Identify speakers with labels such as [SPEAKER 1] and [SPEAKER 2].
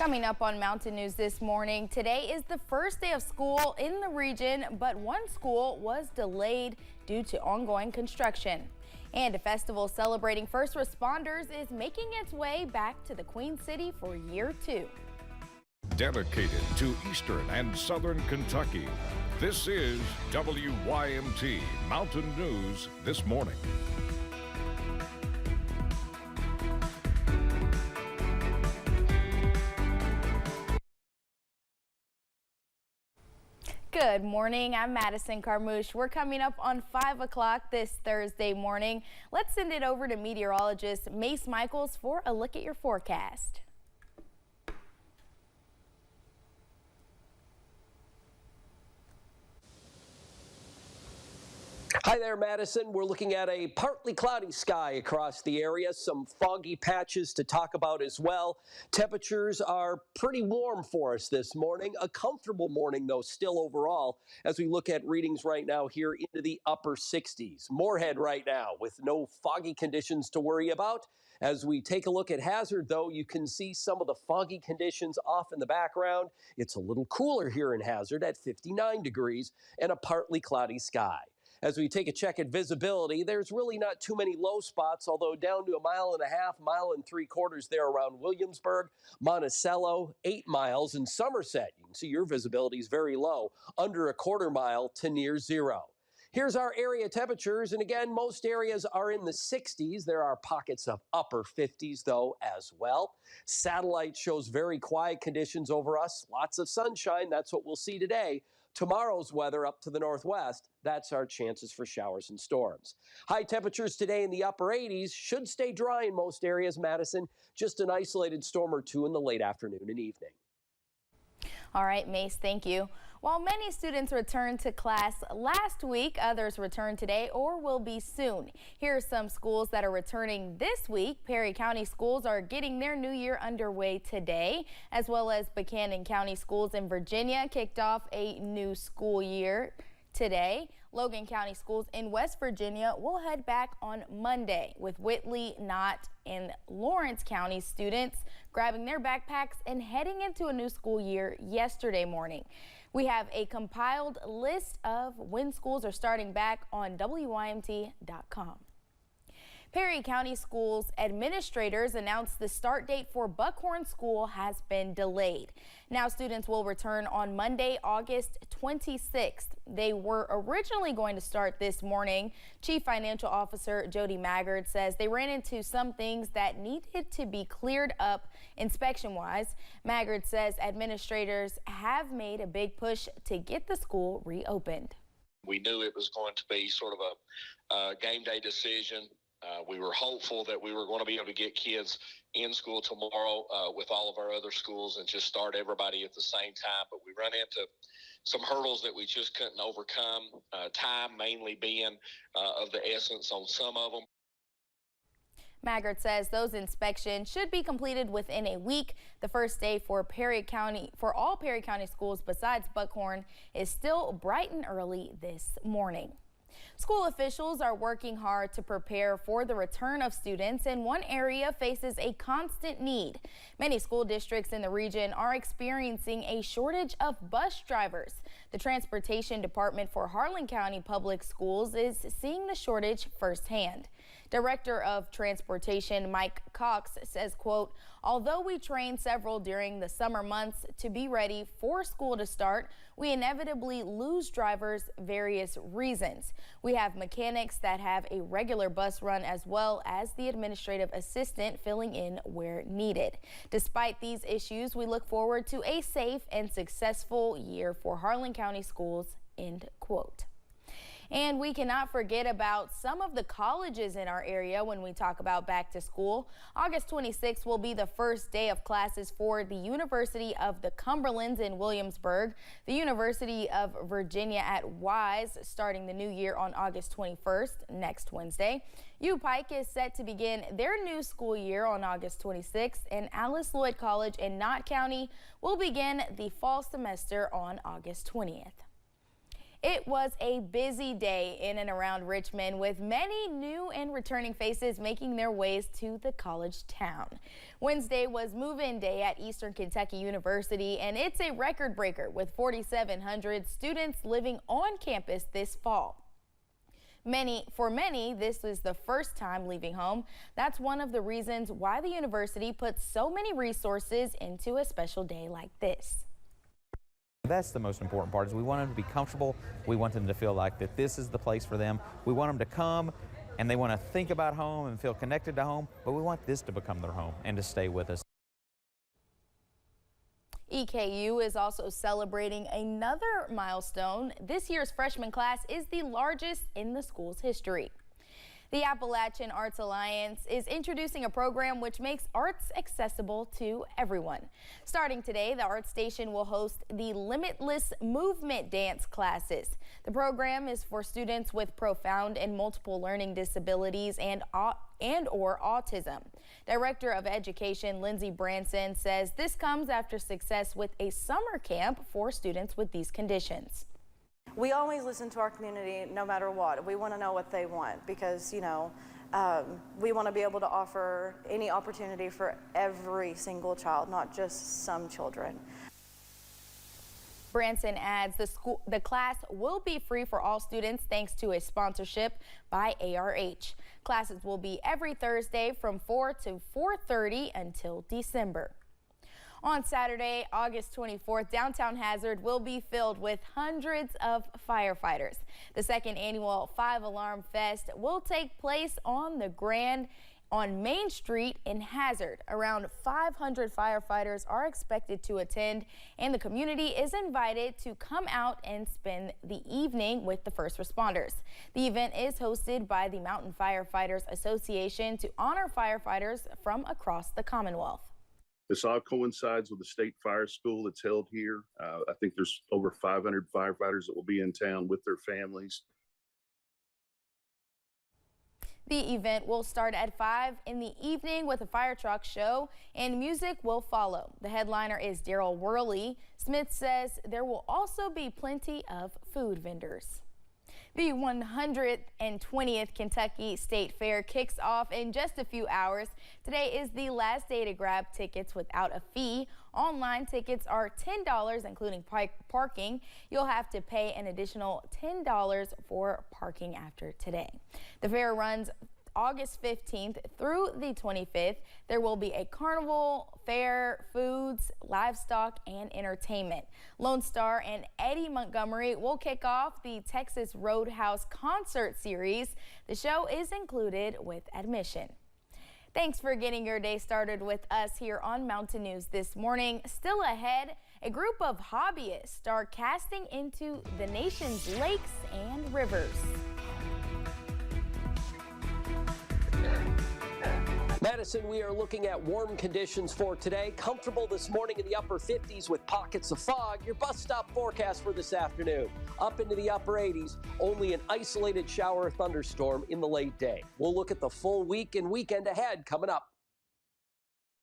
[SPEAKER 1] Coming up on Mountain News this morning, today is the first day of school in the region, but one school was delayed due to ongoing construction. And a festival celebrating first responders is making its way back to the Queen City for year 2.
[SPEAKER 2] Dedicated to Eastern and Southern Kentucky, this is WYMT Mountain News this morning.
[SPEAKER 1] Good morning, I'm Madison Carmouche. We're coming up on 5 o'clock this Thursday morning. Let's send it over to meteorologist Mace Michaels for a look at your forecast.
[SPEAKER 3] Hi there, Madison. We're looking at a partly cloudy sky across the area, some foggy patches to talk about as well. Temperatures are pretty warm for us this morning. A comfortable morning, though, still overall, as we look at readings right now here into the upper 60s. Moorhead right now with no foggy conditions to worry about. As we take a look at Hazard, though, you can see some of the foggy conditions off in the background. It's a little cooler here in Hazard at 59 degrees and a partly cloudy sky. As we take a check at visibility, there's really not too many low spots, although down to 1.5 miles, 1.75 miles there around Williamsburg, Monticello, 8 miles, and Somerset. You can see your visibility is very low, under 1/4 mile to near zero. Here's our area temperatures, and again, most areas are in the 60s. There are pockets of upper 50s, though, as well. Satellite shows very quiet conditions over us. Lots of sunshine. That's what we'll see today. Tomorrow's weather up to the northwest, that's our chances for showers and storms. High temperatures today in the upper 80s, should stay dry in most areas, Madison. Just an isolated storm or two in the late afternoon and evening.
[SPEAKER 1] All right, Mace, thank you. While many students returned to class last week, others returned today or will be soon. Here are some schools that are returning this week. Perry County schools are getting their new year underway today, as well as Buchanan County schools in Virginia kicked off a new school year today. Logan County schools in West Virginia will head back on Monday, with Whitley, Knott, and Lawrence County students grabbing their backpacks and heading into a new school year yesterday morning. We have a compiled list of when schools are starting back on WYMT.com. Perry County Schools administrators announced the start date for Buckhorn School has been delayed. Now students will return on Monday, August 26th. They were originally going to start this morning. Chief Financial Officer Jody Maggard says they ran into some things that needed to be cleared up inspection-wise. Maggard says administrators have made a big push to get the school reopened.
[SPEAKER 4] We knew it was going to be sort of a game day decision. We were hopeful that we were going to be able to get kids in school tomorrow with all of our other schools and just start everybody at the same time. But we run into some hurdles that we just couldn't overcome, time mainly being of the essence on some of them.
[SPEAKER 1] Maggard says those inspections should be completed within a week. The first day for all Perry County schools besides Buckhorn is still bright and early this morning. School officials are working hard to prepare for the return of students, and one area faces a constant need. Many school districts in the region are experiencing a shortage of bus drivers. The Transportation Department for Harlan County Public Schools is seeing the shortage firsthand. Director of Transportation Mike Cox says, quote, "Although we train several during the summer months to be ready for school to start, we inevitably lose drivers various reasons. We have mechanics that have a regular bus run as well as the administrative assistant filling in where needed. Despite these issues, we look forward to a safe and successful year for Harlan County schools," end quote. And we cannot forget about some of the colleges in our area when we talk about back to school. August 26th will be the first day of classes for the University of the Cumberlands in Williamsburg, the University of Virginia at Wise starting the new year on August 21st, next Wednesday. U-Pike is set to begin their new school year on August 26th, and Alice Lloyd College in Knott County will begin the fall semester on August 20th. It was a busy day in and around Richmond, with many new and returning faces making their ways to the college town. Wednesday was move-in day at Eastern Kentucky University, and it's a record breaker with 4,700 students living on campus this fall. For many, this is the first time leaving home. That's one of the reasons why the university puts so many resources into a special day like this.
[SPEAKER 5] That's the most important part, is we want them to be comfortable. We want them to feel like that this is the place for them. We want them to come and they want to think about home and feel connected to home, but we want this to become their home and to stay with us.
[SPEAKER 1] EKU is also celebrating another milestone. This year's freshman class is the largest in the school's history. The Appalachian Arts Alliance is introducing a program which makes arts accessible to everyone. Starting today, the Art Station will host the Limitless Movement dance classes. The program is for students with profound and multiple learning disabilities and or autism. Director of Education Lindsay Branson says this comes after success with a summer camp for students with these conditions.
[SPEAKER 6] We always listen to our community no matter what. We want to know what they want because, we want to be able to offer any opportunity for every single child, not just some children.
[SPEAKER 1] Branson adds the class will be free for all students thanks to a sponsorship by ARH. Classes will be every Thursday from 4 to 4:30 until December. On Saturday, August 24th, downtown Hazard will be filled with hundreds of firefighters. The second annual 5 Alarm Fest will take place on Main Street in Hazard. Around 500 firefighters are expected to attend, and the community is invited to come out and spend the evening with the first responders. The event is hosted by the Mountain Firefighters Association to honor firefighters from across the Commonwealth.
[SPEAKER 7] This all coincides with the State Fire School that's held here. I think there's over 500 firefighters that will be in town with their families.
[SPEAKER 1] The event will start at 5 in the evening with a fire truck show, and music will follow. The headliner is Daryl Worley. Smith says there will also be plenty of food vendors. The 120th Kentucky State Fair kicks off in just a few hours. Today is the last day to grab tickets without a fee. Online tickets are $10, including parking. You'll have to pay an additional $10 for parking after today. The fair runs August 15th through the 25th. There will be a carnival, fair, foods, livestock, and entertainment. Lone Star and Eddie Montgomery will kick off the Texas Roadhouse concert series. The show is included with admission. Thanks for getting your day started with us here on Mountain News this morning. Still ahead, a group of hobbyists are casting into the nation's lakes and rivers.
[SPEAKER 3] Madison, we are looking at warm conditions for today. Comfortable this morning in the upper 50s with pockets of fog. Your bus stop forecast for this afternoon. Up into the upper 80s, only an isolated shower or thunderstorm in the late day. We'll look at the full week and weekend ahead coming up.